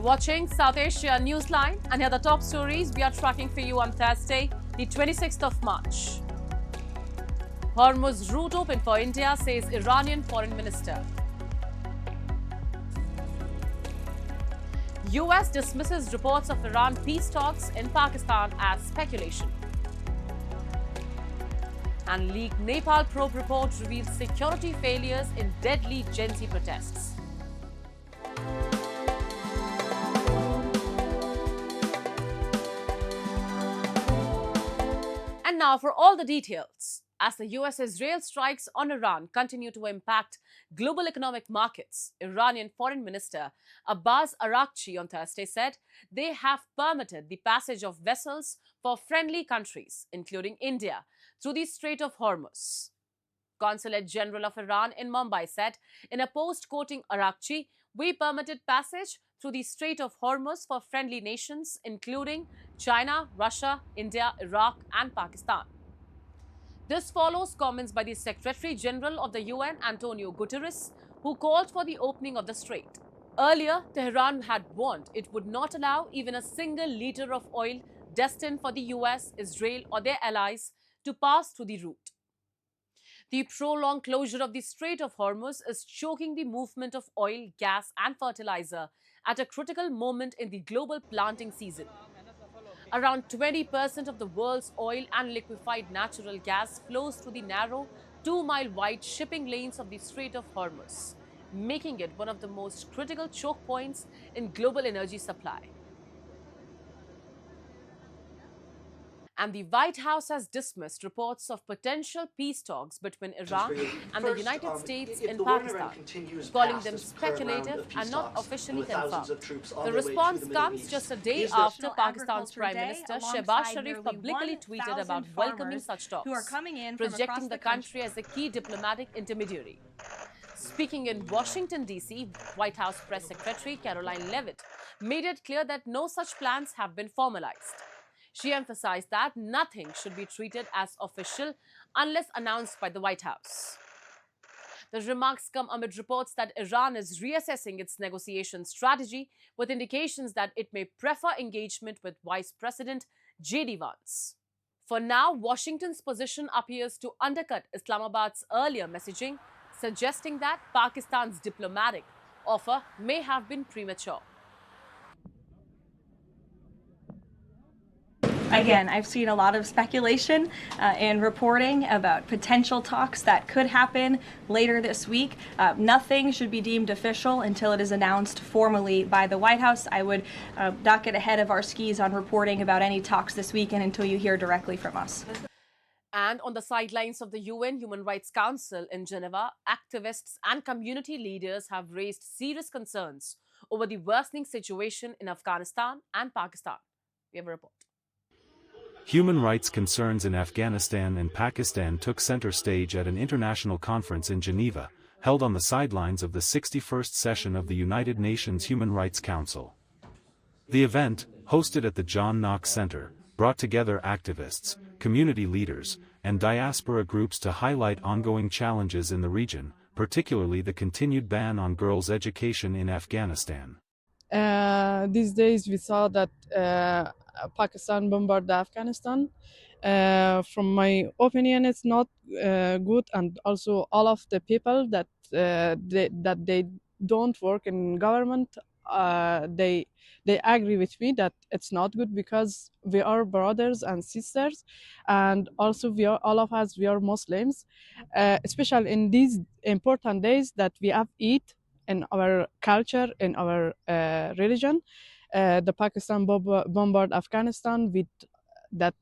watching South Asia Newsline, and here are the top stories we are tracking for you on Thursday, the 26th of March. Hormuz route open for India, says Iranian Foreign Minister. US dismisses reports of Iran peace talks in Pakistan as speculation. And leaked Nepal probe report reveals security failures in deadly Gen Z protests. And now for all the details. As the US-Israel strikes on Iran continue to impact global economic markets, Iranian Foreign Minister Abbas Araghchi on Thursday said they have permitted the passage of vessels for friendly countries, including India, through the Strait of Hormuz. Consulate General of Iran in Mumbai said in a post quoting Araghchi, "We permitted passage through the Strait of Hormuz for friendly nations, including China, Russia, India, Iraq, and Pakistan." This follows comments by the Secretary General of the UN, Antonio Guterres, who called for the opening of the strait. Earlier, Tehran had warned it would not allow even a single liter of oil destined for the US, Israel, or their allies to pass through the route. The prolonged closure of the Strait of Hormuz is choking the movement of oil, gas, and fertilizer at a critical moment in the global planting season. Around 20% of the world's oil and liquefied natural gas flows through the narrow, 2-mile-wide shipping lanes of the Strait of Hormuz, making it one of the most critical choke points in global energy supply. And the White House has dismissed reports of potential peace talks between Iran and the United States in Pakistan, calling them speculative and not officially confirmed. The response comes just a day after Pakistan's Prime Minister Shehbaz Sharif publicly tweeted about welcoming such talks, projecting the country as a key diplomatic intermediary. Speaking in Washington, D.C., White House Press Secretary Caroline Leavitt made it clear that no such plans have been formalized. She emphasized that nothing should be treated as official unless announced by the White House. The remarks come amid reports that Iran is reassessing its negotiation strategy, with indications that it may prefer engagement with Vice President J.D. Vance. For now, Washington's position appears to undercut Islamabad's earlier messaging, suggesting that Pakistan's diplomatic offer may have been premature. Again, I've seen a lot of speculation and reporting about potential talks that could happen later this week. Nothing should be deemed official until it is announced formally by the White House. I would not get ahead of our skis on reporting about any talks this weekend until you hear directly from us. And on the sidelines of the UN Human Rights Council in Geneva, activists and community leaders have raised serious concerns over the worsening situation in Afghanistan and Pakistan. We have a report. Human rights concerns in Afghanistan and Pakistan took center stage at an international conference in Geneva, held on the sidelines of the 61st session of the United Nations Human Rights Council. The event, hosted at the John Knox Center, brought together activists, community leaders, and diaspora groups to highlight ongoing challenges in the region, particularly the continued ban on girls' education in Afghanistan. These days we saw that Pakistan bombarded Afghanistan. From my opinion, it's not good, and also all of the people that they don't work in government, they agree with me that it's not good, because we are brothers and sisters, and also all of us we are Muslims, especially in these important days that we have Eid in our culture, in our religion. The Pakistan bombarded Afghanistan with that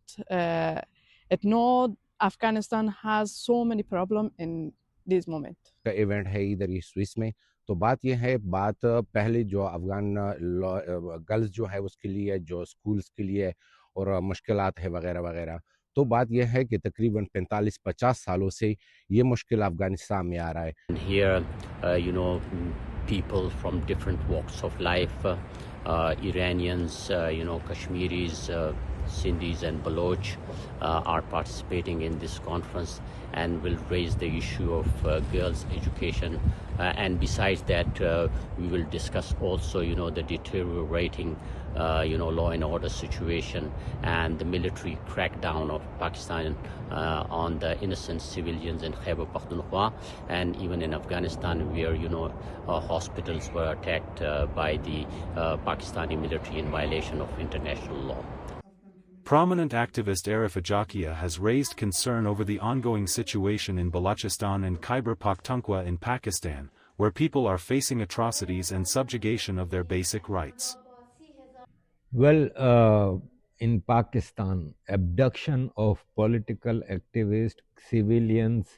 it know Afghanistan has so many problems in this moment. का event है इधर ही Swiss में, तो बात ये है, बात पहले जो अफगान गर्ल्स जो है उसके लिए, जो स्कूल्स के लिए और मुश्किलात है वगैरह वगैरह, तो बात यह है कि तकरीबन 45-50 सालों से ये मुश्किल अफगानिस्तान में आ रहा है. Here, people from different walks of life, Iranians, Kashmiris, Sindhis and Baloch are participating in this conference and will raise the issue of girls' education. And besides that, we will discuss also, the deteriorating, law and order situation and the military crackdown of Pakistan on the innocent civilians in Khyber Pakhtunkhwa, and even in Afghanistan, where, hospitals were attacked by the Pakistani military in violation of international law. Prominent activist Arif Ajakia has raised concern over the ongoing situation in Balochistan and Khyber Pakhtunkhwa in Pakistan, where people are facing atrocities and subjugation of their basic rights. Well, in Pakistan, abduction of political activists, civilians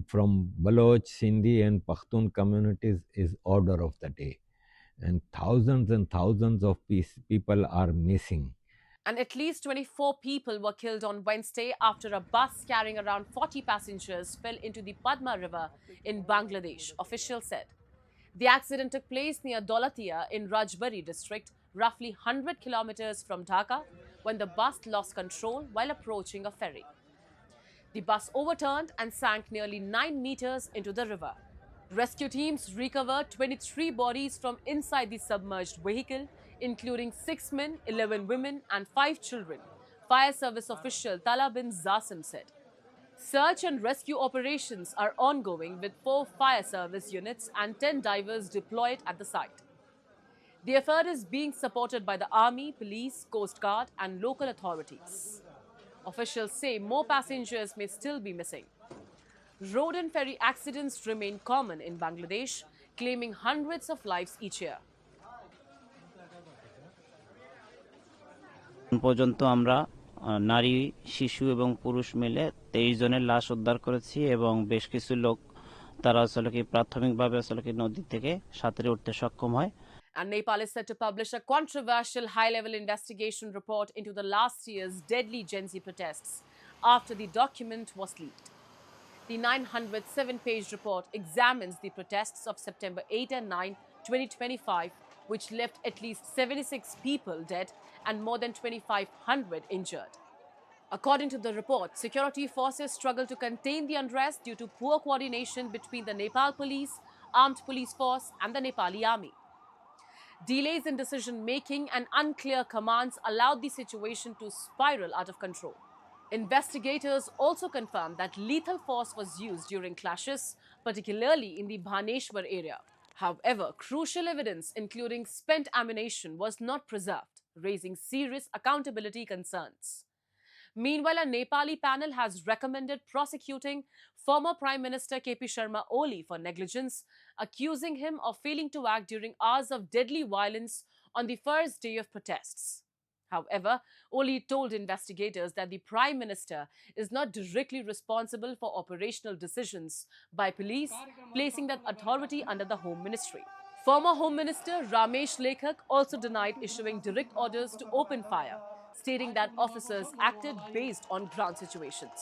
from Baloch, Sindhi and Pakhtun communities is order of the day. And thousands of people are missing. And at least 24 people were killed on Wednesday after a bus carrying around 40 passengers fell into the Padma River in Bangladesh, officials said. The accident took place near Dolatia in Rajbari district, roughly 100 kilometers from Dhaka, when the bus lost control while approaching a ferry. The bus overturned and sank nearly 9 meters into the river. Rescue teams recovered 23 bodies from inside the submerged vehicle, including 6 men, 11 women and 5 children, Fire Service official Tala bin Zasim said. Search and rescue operations are ongoing with 4 fire service units and 10 divers deployed at the site. The effort is being supported by the Army, Police, Coast Guard and local authorities. Officials say more passengers may still be missing. Road and ferry accidents remain common in Bangladesh, claiming hundreds of lives each year. পর্যন্ত আমরা নারী শিশু এবং পুরুষ মিলে 23 জনের লাশ উদ্ধার করেছি এবং বেশ কিছু লোক তারা আসলে কি প্রাথমিকভাবে আসলে কি নদী থেকে সাঁতরে উঠতে সক্ষম হয়। And Nepal is set to publish a controversial high-level investigation report into the last year's deadly Gen Z protests after the document was leaked. The 907-page report examines the protests of September 8 and 9, 2025, which left at least 76 people dead and more than 2,500 injured. According to the report, security forces struggled to contain the unrest due to poor coordination between the Nepal police, armed police force and the Nepali army. Delays in decision-making and unclear commands allowed the situation to spiral out of control. Investigators also confirmed that lethal force was used during clashes, particularly in the Bhaneshwar area. However, crucial evidence, including spent ammunition, was not preserved, raising serious accountability concerns. Meanwhile, a Nepali panel has recommended prosecuting former Prime Minister KP Sharma Oli for negligence, accusing him of failing to act during hours of deadly violence on the first day of protests. However, Oli told investigators that the Prime Minister is not directly responsible for operational decisions by police, placing that authority under the Home Ministry. Former Home Minister Ramesh Lekhak also denied issuing direct orders to open fire, stating that officers acted based on ground situations.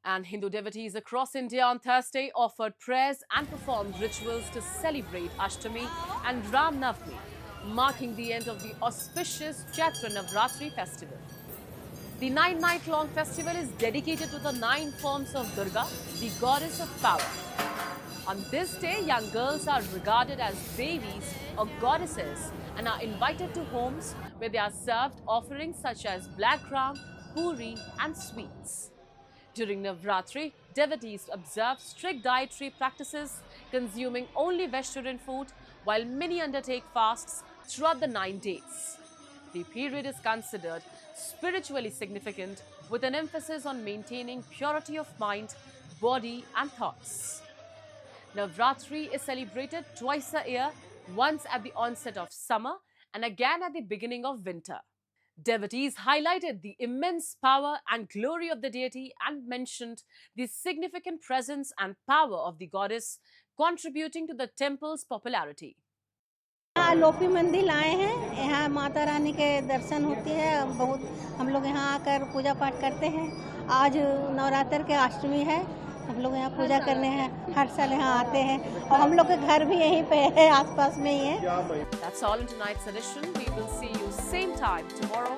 And Hindu devotees across India on Thursday offered prayers and performed rituals to celebrate Ashtami and Ram Navami, marking the end of the auspicious Chaitra Navratri festival. The 9-night-long festival is dedicated to the 9 forms of Durga, the goddess of power. On this day, young girls are regarded as devis or goddesses and are invited to homes where they are served offerings such as black ram, puri and sweets. During Navratri, devotees observe strict dietary practices, consuming only vegetarian food, while many undertake fasts throughout the 9 days. The period is considered spiritually significant, with an emphasis on maintaining purity of mind, body and thoughts. Navratri is celebrated twice a year, once at the onset of summer and again at the beginning of winter. Devotees highlighted the immense power and glory of the deity and mentioned the significant presence and power of the goddess, contributing to the temple's popularity. लोपी मंदिर आए हैं, यहाँ माता रानी के दर्शन होते हैं। बहुत हम लोग यहाँ आकर पूजा पाठ करते हैं। आज नवरात्र के अष्टमी है, हम लोग यहाँ पूजा करने हैं, हर साल यहाँ आते हैं और हम लोग के घर भी यहीं पे है, आसपास में ही है। That's all in tonight's edition. We will see you same time tomorrow.